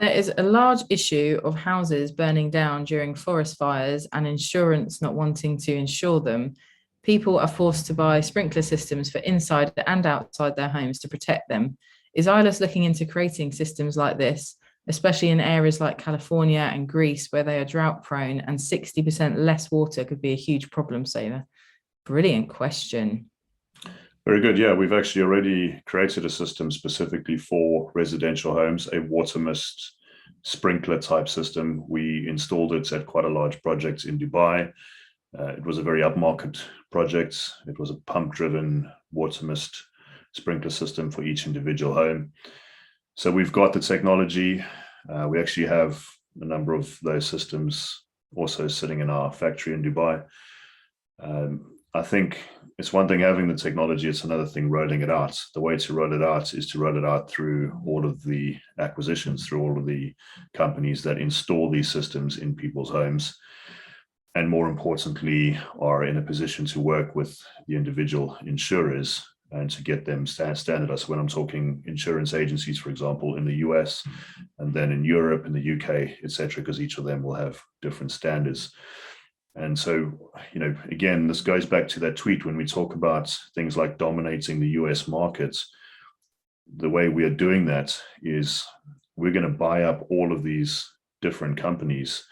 There is a large issue of houses burning down during forest fires and insurance not wanting to insure them. People are forced to buy sprinkler systems for inside and outside their homes to protect them. Is ILUS looking into creating systems like this, especially in areas like California and Greece, where they are drought prone and 60% less water could be a huge problem saver? Brilliant question. Very good. Yeah, we've actually already created a system specifically for residential homes, a water mist sprinkler type system. We installed it at quite a large project in Dubai. It was a very upmarket project. It was a pump-driven water mist sprinkler system for each individual home. So we've got the technology. We actually have a number of those systems also sitting in our factory in Dubai. I think it's one thing having the technology, it's another thing rolling it out. The way to roll it out is to roll it out through all of the acquisitions, through all of the companies that install these systems in people's homes, and more importantly, are in a position to work with the individual insurers and to get them standardized. When I'm talking insurance agencies, for example, in the US, and then in Europe, in the UK, etc., because each of them will have different standards. And so, again, this goes back to that tweet when we talk about things like dominating the US markets. The way we are doing that is we're going to buy up all of these different companies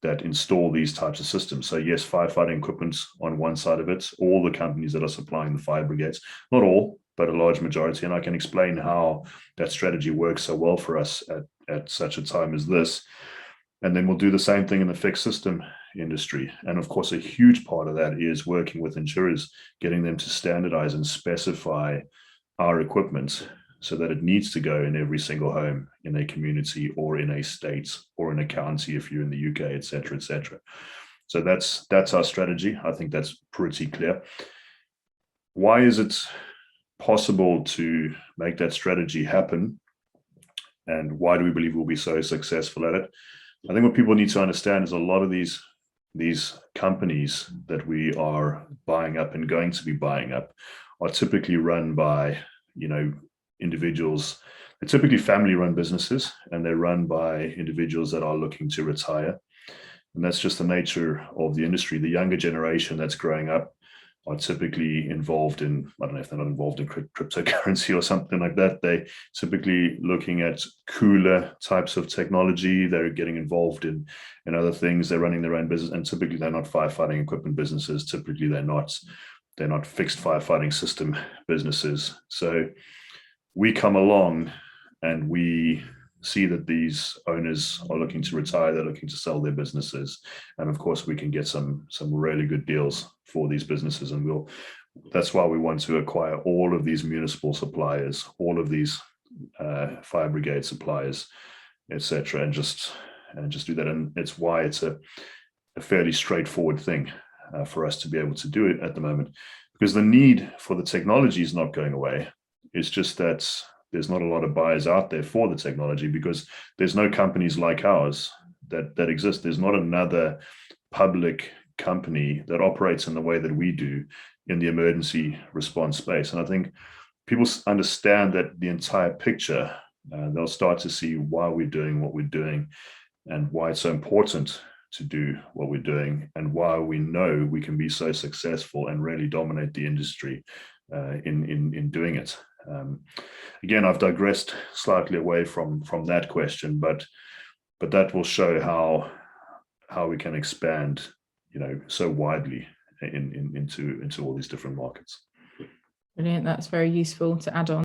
that install these types of systems. So yes, firefighting equipment on one side of it, all the companies that are supplying the fire brigades, not all, but a large majority. And I can explain how that strategy works so well for us at such a time as this. And then we'll do the same thing in the fixed system industry. And of course, a huge part of that is working with insurers, getting them to standardize and specify our equipment so that it needs to go in every single home in a community or in a state or in a county if you're in the UK, et cetera, et cetera. So that's our strategy. I think that's pretty clear. Why is it possible to make that strategy happen? And why do we believe we'll be so successful at it? I think what people need to understand is a lot of these companies that we are buying up and going to be buying up are typically run by, individuals. They're typically family-run businesses, and they're run by individuals that are looking to retire. And that's just the nature of the industry. The younger generation that's growing up are typically involved in, I don't know if they're not involved in cryptocurrency or something like that. They're typically looking at cooler types of technology. They're getting involved in other things. They're running their own business, and typically they're not firefighting equipment businesses. Typically they're not fixed firefighting system businesses. So we come along and we see that these owners are looking to retire, they're looking to sell their businesses. And of course, we can get some really good deals for these businesses. And that's why we want to acquire all of these municipal suppliers, all of these fire brigade suppliers, etc., and just do that. And it's why it's a fairly straightforward thing for us to be able to do it at the moment, because the need for the technology is not going away. It's just that there's not a lot of buyers out there for the technology because there's no companies like ours that exist. There's not another public company that operates in the way that we do in the emergency response space. And I think people understand that the entire picture, they'll start to see why we're doing what we're doing and why it's so important to do what we're doing and why we know we can be so successful and really dominate the industry in doing it. Again, I've digressed slightly away from that question, but that will show how we can expand, so widely into all these different markets. Brilliant. That's very useful to add on.